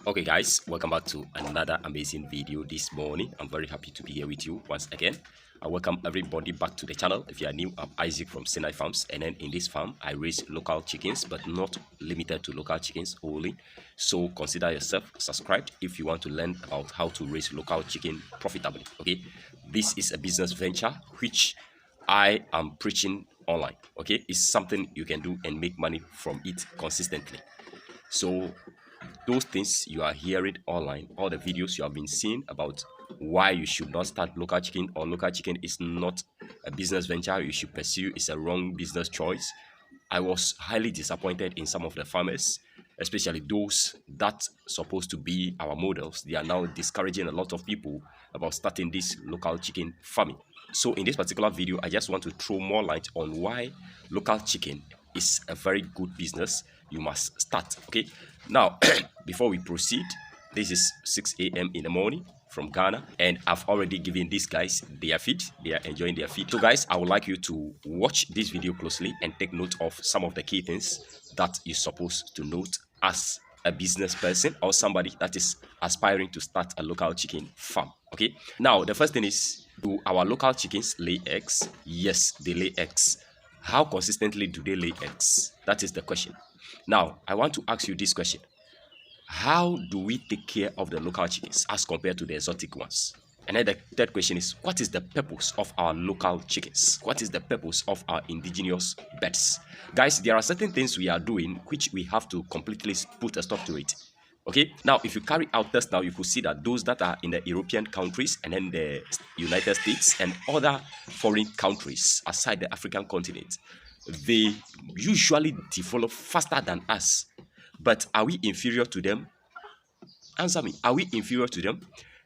Okay guys, welcome back to another amazing video this morning. I'm very happy to be here with you once again. I welcome everybody back to the channel. If you are new, I'm Isaac from Sinai Farms, and then in this farm I raise local chickens, but not limited to local chickens only. So consider yourself subscribed if you want to learn about how to raise local chicken profitably. Okay, this is a business venture which I am preaching online. Okay, it's something you can do and make money from it consistently. So those things you are hearing online, all the videos you have been seeing about why you should not start local chicken, or local chicken is not a business venture you should pursue, is a wrong business choice. I was highly disappointed in some of the farmers, especially those that supposed to be our models. They are now discouraging a lot of people about starting this local chicken farming. So in this particular video, I just want to throw more light on why local chicken is a very good business you must start. Okay, now before we proceed, this is 6 a.m. in the morning from Ghana, and I've already given these guys their feed. They are enjoying their feed. So guys, I would like you to watch this video closely and take note of some of the key things that you're supposed to note as a business person or somebody that is aspiring to start a local chicken farm. Okay, now the first thing is, do our local chickens lay eggs? Yes, they lay eggs. How consistently do they lay eggs? That is the question. Now I want to ask you this question: how do we take care of the local chickens as compared to the exotic ones? And then the third question is, what is the purpose of our local chickens? What is the purpose of our indigenous birds? Guys, there are certain things we are doing which we have to completely put a stop to it. Okay, now if you carry out tests now, you could see that those that are in the European countries and then the United States and other foreign countries aside the African continent, they usually develop faster than us. But are we inferior to them? Answer me. Are we inferior to them?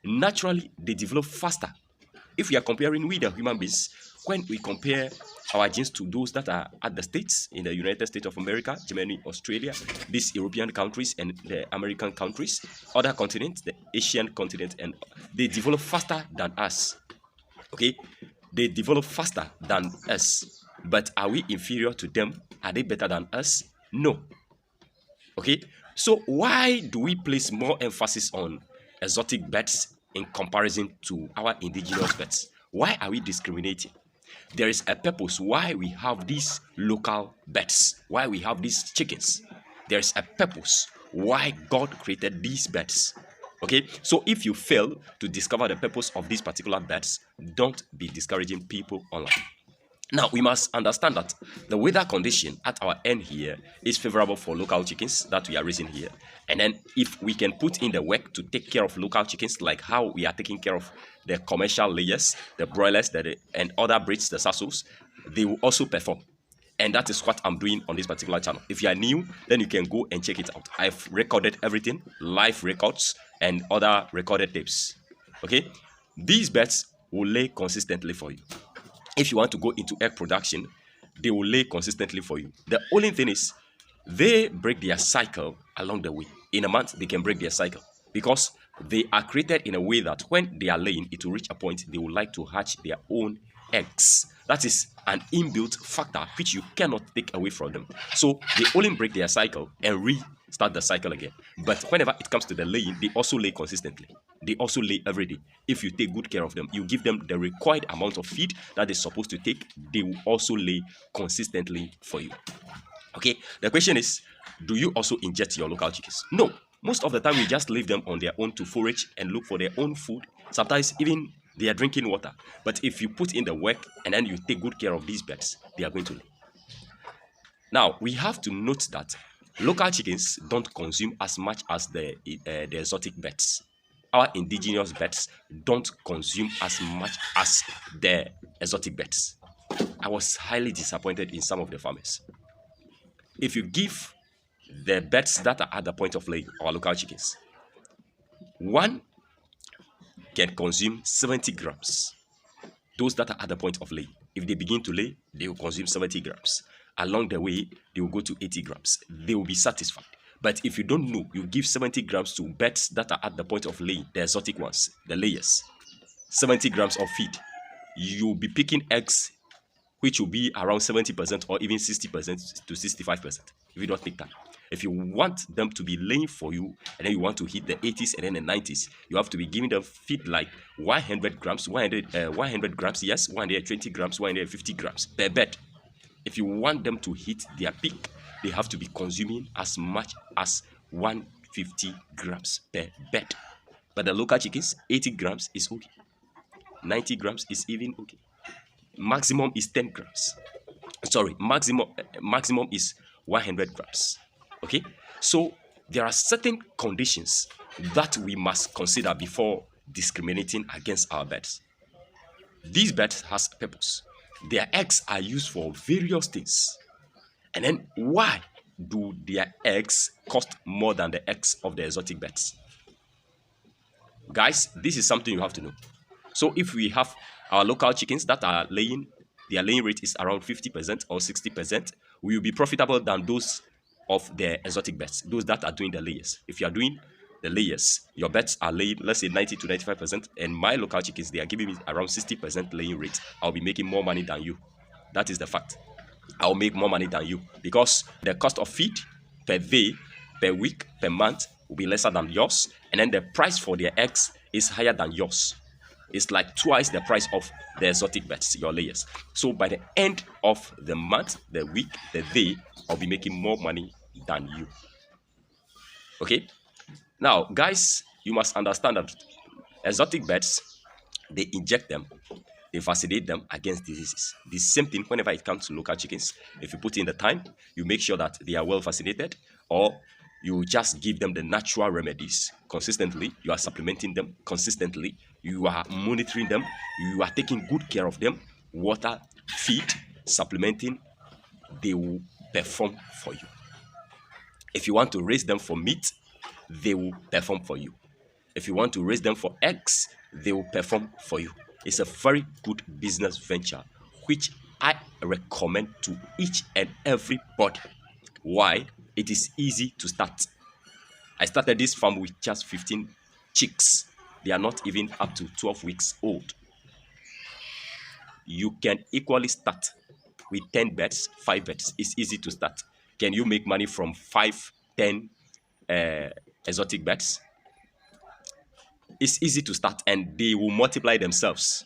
Naturally, they develop faster. If we are comparing with the human beings, when we compare our genes to those that are at the States, in the United States of America, Germany, Australia, these European countries and the American countries, other continents, the Asian continent, and they develop faster than us. Okay? They develop faster than us. But are we inferior to them? Are they better than us? No. Okay, so why do we place more emphasis on exotic birds in comparison to our indigenous birds? Why are we discriminating? There is a purpose why we have these local birds, why we have these chickens. There is a purpose why God created these birds. Okay, so if you fail to discover the purpose of these particular birds, don't be discouraging people online. Now, we must understand that the weather condition at our end here is favorable for local chickens that we are raising here. And then if we can put in the work to take care of local chickens, like how we are taking care of the commercial layers, the broilers, and other breeds, the sassos, they will also perform. And that is what I'm doing on this particular channel. If you are new, then you can go and check it out. I've recorded everything, live records and other recorded tapes. Okay, these birds will lay consistently for you. If you want to go into egg production, they will lay consistently for you. The only thing is, they break their cycle along the way. In a month, they can break their cycle because they are created in a way that when they are laying, it will reach a point they would like to hatch their own eggs. That is an inbuilt factor which you cannot take away from them. So they only break their cycle and restart the cycle again. But whenever it comes to the laying, they also lay consistently. They also lay every day. If you take good care of them, you give them the required amount of feed that they're supposed to take, they will also lay consistently for you. Okay, the question is, do you also inject your local chickens? No. Most of the time, we just leave them on their own to forage and look for their own food. Sometimes even they are drinking water. But if you put in the work and then you take good care of these birds, they are going to lay. Now, we have to note that local chickens don't consume as much as the exotic birds. Our indigenous birds don't consume as much as the exotic birds. I was highly disappointed in some of the farmers. If you give the birds that are at the point of laying, our local chickens, one can consume 70 grams. Those that are at the point of laying, if they begin to lay, they will consume 70 grams. Along the way, they will go to 80 grams. They will be satisfied. But if you don't know, you give 70 grams to birds that are at the point of laying, the exotic ones, the layers, 70 grams of feed, you'll be picking eggs which will be around 70% or even 60% to 65% if you don't take time. If you want them to be laying for you, and then you want to hit the 80s and then the 90s, you have to be giving them feed like 100 grams, 100 grams, yes, 120 grams, 150 grams per bed. If you want them to hit their peak, they have to be consuming as much as 150 grams per bed. But the local chickens, 80 grams is okay. 90 grams is even okay. Maximum is 10 grams. Sorry, maximum is 100 grams. Okay, so there are certain conditions that we must consider before discriminating against our birds. These birds has purpose. Their eggs are used for various things. And then why do their eggs cost more than the eggs of the exotic birds? Guys, this is something you have to know. So if we have our local chickens that are laying, their laying rate is around 50% or 60%, we will be profitable than those of the exotic birds, those that are doing the layers. If you are doing the layers, your birds are laying, let's say 90 to 95%, and my local chickens, they are giving me around 60% laying rate. I'll be making more money than you. That is the fact. I'll make more money than you because the cost of feed per day, per week, per month will be lesser than yours, and then the price for their eggs is higher than yours. It's like twice the price of the exotic birds, your layers. So by the end of the month, the week, the day, I'll be making more money than you. Okay? Now, guys, you must understand that exotic birds, they inject them, they vaccinate them against diseases. The same thing whenever it comes to local chickens. If you put in the time, you make sure that they are well vaccinated, or you just give them the natural remedies consistently. You are supplementing them consistently. You are monitoring them. You are taking good care of them. Water, feed, supplementing, they will perform for you. If you want to raise them for meat, they will perform for you. If you want to raise them for eggs, they will perform for you. It's a very good business venture, which I recommend to each and everybody. Why? It is easy to start. I started this farm with just 15 chicks. They are not even up to 12 weeks old. You can equally start with 10 birds, 5 birds. It's easy to start. Can you make money from 5, 10 exotic birds? It's easy to start, and they will multiply themselves.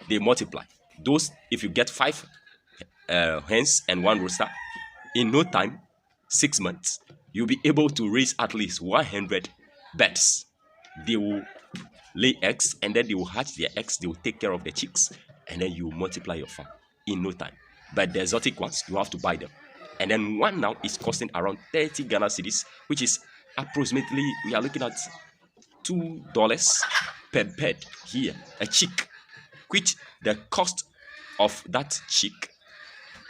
They multiply. Those, if you get 5 hens and 1 rooster, in no time, 6 months, you'll be able to raise at least 100 birds. They will lay eggs, and then they will hatch their eggs. They will take care of the chicks, and then you multiply your farm in no time. But the exotic ones, you have to buy them. And then one now is costing around 30 Ghana cedis, which is approximately, we are looking at $2 per bed here, a chick, which the cost of that chick,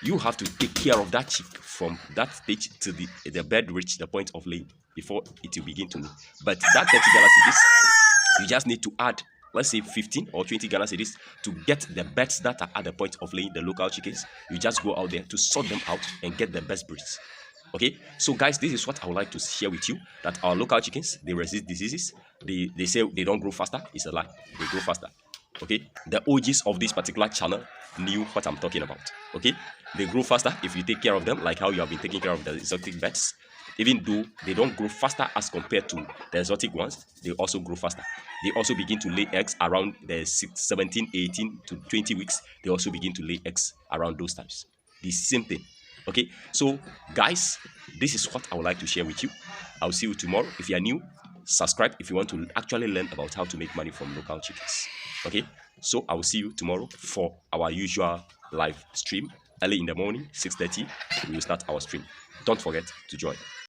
you have to take care of that chick from that stage to the bird reach the point of laying before it will begin to lay. But that 30 Ghana cedis, you just need to add, let's say 15 or 20 Ghana cedis to get the birds that are at the point of laying, the local chickens. You just go out there to sort them out and get the best breeds. Okay, so guys, this is what I would like to share with you, that our local chickens, they resist diseases. They say they don't grow faster. It's a lie. They grow faster. Okay, the OGs of this particular channel knew what I'm talking about. Okay, they grow faster if you take care of them, like how you have been taking care of the exotic birds. Even though they don't grow faster as compared to the exotic ones, they also grow faster. They also begin to lay eggs around the 17, 18 to 20 weeks. They also begin to lay eggs around those times. The same thing. Okay, so guys, this is what I would like to share with you. I'll see you tomorrow. If you are new, subscribe if you want to actually learn about how to make money from local chickens. Okay, so I will see you tomorrow for our usual live stream early in the morning, 6:30. We will start our stream. Don't forget to join.